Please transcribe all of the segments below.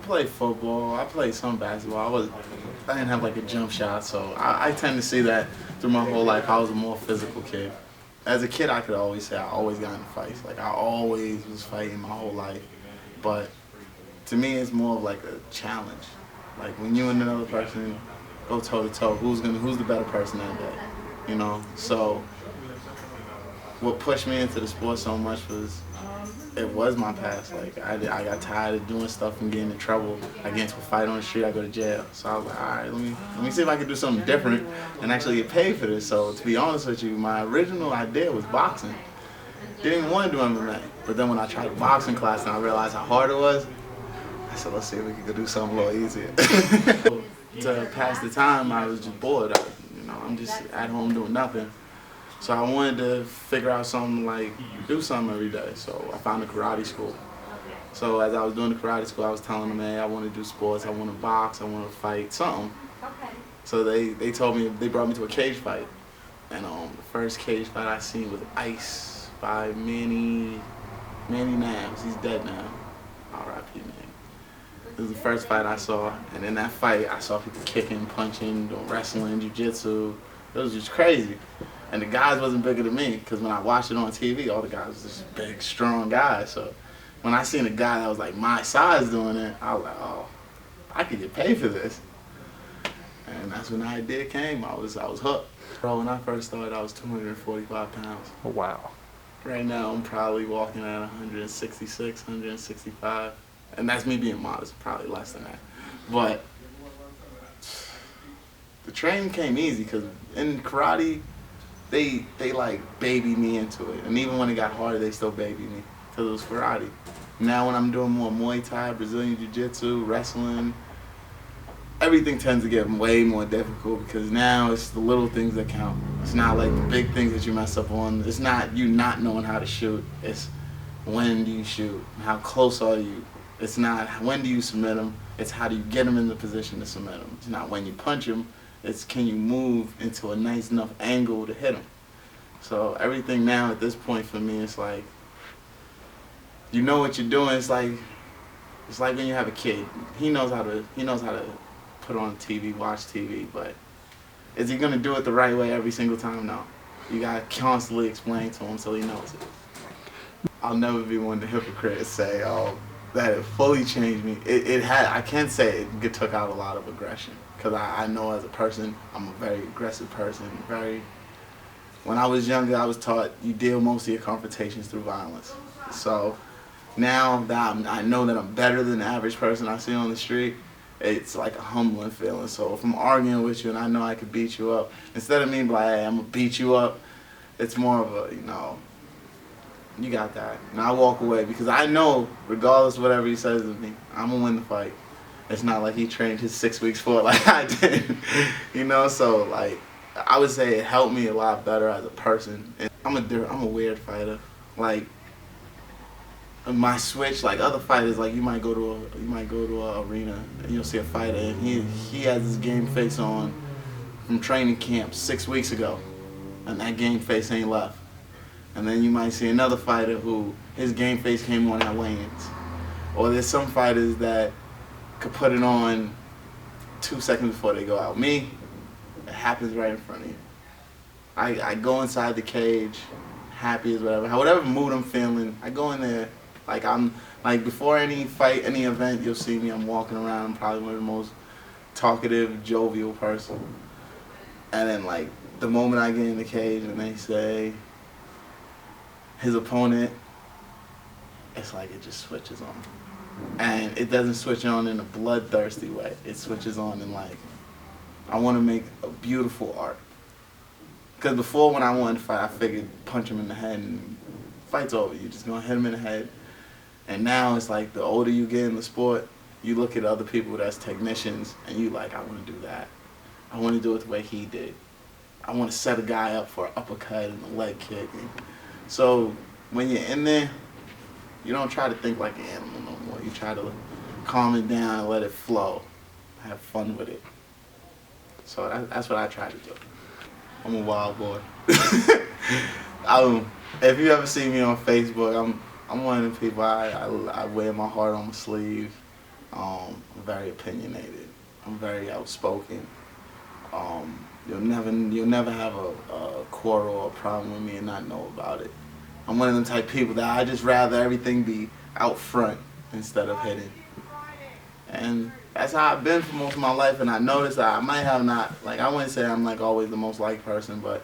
played football. I played some basketball. I didn't have like a jump shot, so I tend to see that through my whole life. I was a more physical kid. As a kid, I could always say I always got in fights. Like I always was fighting my whole life. But to me, it's more of like a challenge. Like when you and another person go toe to toe, who's the better person that day? You know. So what pushed me into the sport so much was it was my past. Like I got tired of doing stuff and getting in trouble. I get into a fight on the street, I go to jail. So I was like, all right, let me see if I can do something different and actually get paid for this. So to be honest with you, my original idea was boxing. Didn't even want to do MMA. But then when I tried a boxing class and I realized how hard it was, I said, let's see if we can do something a little easier. To pass the time, I was just bored. I'm just at home doing nothing. So I wanted to figure out something, like do something every day. So I found a karate school. So as I was doing the karate school, I was telling them, hey, I want to do sports, I want to box, I want to fight, something. So they told me, they brought me to a cage fight. And the first cage fight I seen was Ice by Manny Nams. He's dead now. R.I.P. man. It was the first fight I saw. And in that fight, I saw people kicking, punching, doing wrestling, jiu-jitsu. It was just crazy. And the guys wasn't bigger than me, because when I watched it on TV, all the guys was just big, strong guys. So when I seen a guy that was like my size doing it, I was like, oh, I could get paid for this. And that's when the idea came. I was hooked. Bro, when I first started, I was 245 pounds. Oh, wow. Right now, I'm probably walking at 166, 165. And that's me being modest, probably less than that. But the training came easy, because in karate, they like babied me into it. And even when it got harder, they still babied me, because it was karate. Now when I'm doing more Muay Thai, Brazilian Jiu-Jitsu, wrestling, everything tends to get way more difficult, because now it's the little things that count. It's not like the big things that you mess up on. It's not you not knowing how to shoot. It's when do you shoot? How close are you? It's not when do you submit them. It's how do you get them in the position to submit them. It's not when you punch them. It's can you move into a nice enough angle to hit them. So everything now at this point for me, it's like, you know what you're doing. It's like when you have a kid. He knows how to put on TV, watch TV, but is he gonna do it the right way every single time? No. You gotta constantly explain to him so he knows it. I'll never be one of the hypocrites say, oh, that it fully changed me. I can't say it took out a lot of aggression, because I know as a person, I'm a very aggressive person. When I was younger, I was taught you deal most of your confrontations through violence. So now that I know that I'm better than the average person I see on the street, it's like a humbling feeling. So if I'm arguing with you and I know I could beat you up, instead of me being like, hey, I'm gonna beat you up, it's more of a, you got that. And I walk away, because I know, regardless of whatever he says to me, I'm gonna win the fight. It's not like he trained his 6 weeks for it like I did. So like, I would say it helped me a lot better as a person. And I'm a weird fighter. Like, my switch, like other fighters, like you might go to an arena and you'll see a fighter and he has his game face on from training camp 6 weeks ago, and that game face ain't left. And then you might see another fighter who his game face came on at weigh-ins. Or there's some fighters that could put it on 2 seconds before they go out. Me, it happens right in front of you. I go inside the cage, happy as whatever mood I'm feeling, I go in there. Like I'm like before any fight, any event, you'll see me. I'm walking around. I'm probably one of the most talkative, jovial person. And then like the moment I get in the cage and they say his opponent, it's like it just switches on. And it doesn't switch on in a bloodthirsty way. It switches on in like, I want to make a beautiful art. Because before, when I wanted to fight, I figured punch him in the head and fight's over. You're just gonna hit him in the head. And now it's like the older you get in the sport, you look at other people that's technicians and you like, I want to do that. I want to do it the way he did. I want to set a guy up for an uppercut and a leg kick. And so when you're in there, you don't try to think like an animal no more. You try to calm it down and let it flow. Have fun with it. So that's what I try to do. I'm a wild boy. If you ever see me on Facebook, I'm one of the people, I wear my heart on my sleeve. I'm very opinionated. I'm very outspoken. You'll never have a quarrel or a problem with me and not know about it. I'm one of them type people that I just rather everything be out front instead of hidden. And that's how I've been for most of my life. And I noticed that I might have not, like, I wouldn't say I'm like always the most liked person, but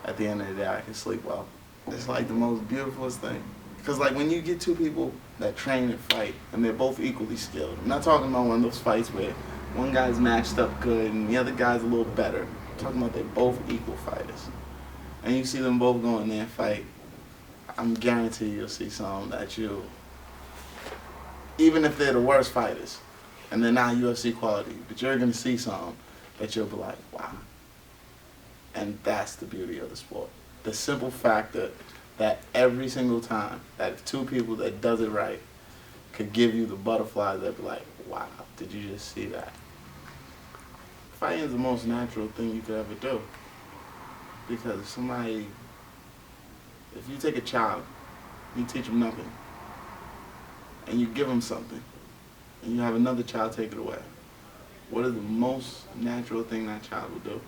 at the end of the day, I can sleep well. It's like the most beautifulest thing. Because like when you get two people that train and fight, and they're both equally skilled. I'm not talking about one of those fights where one guy's matched up good and the other guy's a little better. I'm talking about they're both equal fighters. And you see them both go in there and fight. I'm guaranteed you'll see some that even if they're the worst fighters, and they're not UFC quality, but you're going to see some that you'll be like, wow. And that's the beauty of the sport. The simple fact that every single time, that if two people that does it right could give you the butterflies, they'd be like, wow, did you just see that? Fighting is the most natural thing you could ever do. Because if you take a child, you teach them nothing, and you give them something, and you have another child take it away, what is the most natural thing that child will do?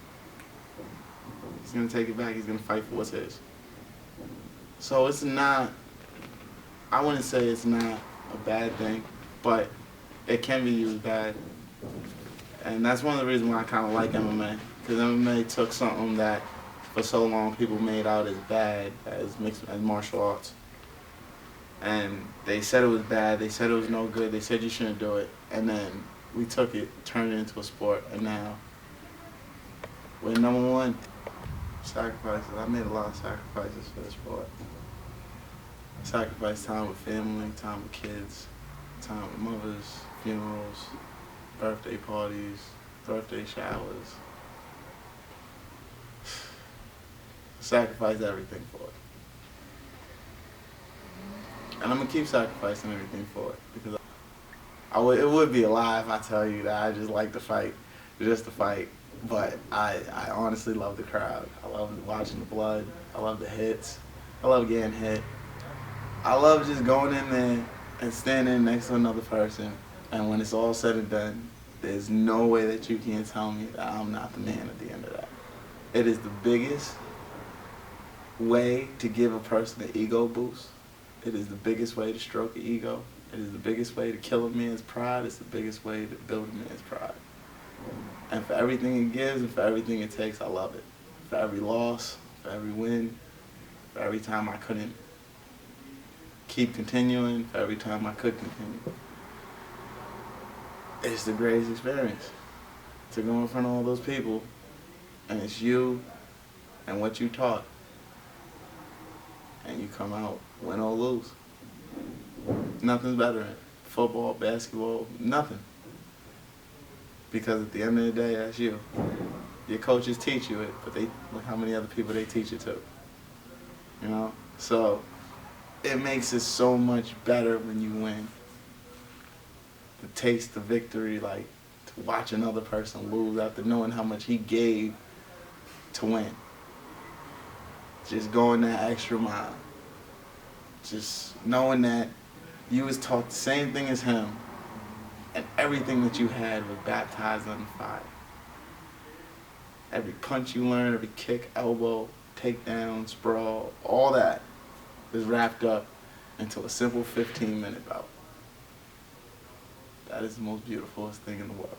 He's going to take it back. He's going to fight for what's his. So it's not, I wouldn't say it's not a bad thing, but it can be used bad. And that's one of the reasons why I kind of like MMA, because MMA took something that for so long people made out as bad, as martial arts. And they said it was bad, they said it was no good, they said you shouldn't do it, and then we took it, turned it into a sport, and now we're number one. Sacrifices. I made a lot of sacrifices for this sport. I sacrificed time with family, time with kids, time with mothers, funerals, birthday parties, birthday showers. Sacrificed everything for it. And I'm going to keep sacrificing everything for it, because it would be a lie if I tell you that I just like to fight, just to fight. But I honestly love the crowd. I love watching the blood. I love the hits. I love getting hit. I love just going in there and standing next to another person, and when it's all said and done, there's no way that you can tell me that I'm not the man at the end of that. It is the biggest way to give a person an ego boost. It is the biggest way to stroke an ego. It is the biggest way to kill a man's pride. It's the biggest way to build a man's pride. And for everything it gives and for everything it takes, I love it. For every loss, for every win, for every time I couldn't keep continuing, for every time I could continue. It's the greatest experience to go in front of all those people, and it's you and what you taught, and you come out, win or lose. Nothing's better than it. Football, basketball, nothing. Because at the end of the day, that's you. Your coaches teach you it, but look how many other people they teach it to. You know? So it makes it so much better when you win. To taste the victory, like to watch another person lose after knowing how much he gave to win. Just going that extra mile. Just knowing that you was taught the same thing as him, and everything that you had was baptized under fire. Every punch you learned, every kick, elbow, takedown, sprawl, all that is wrapped up into a simple 15-minute bout. That is the most beautiful thing in the world.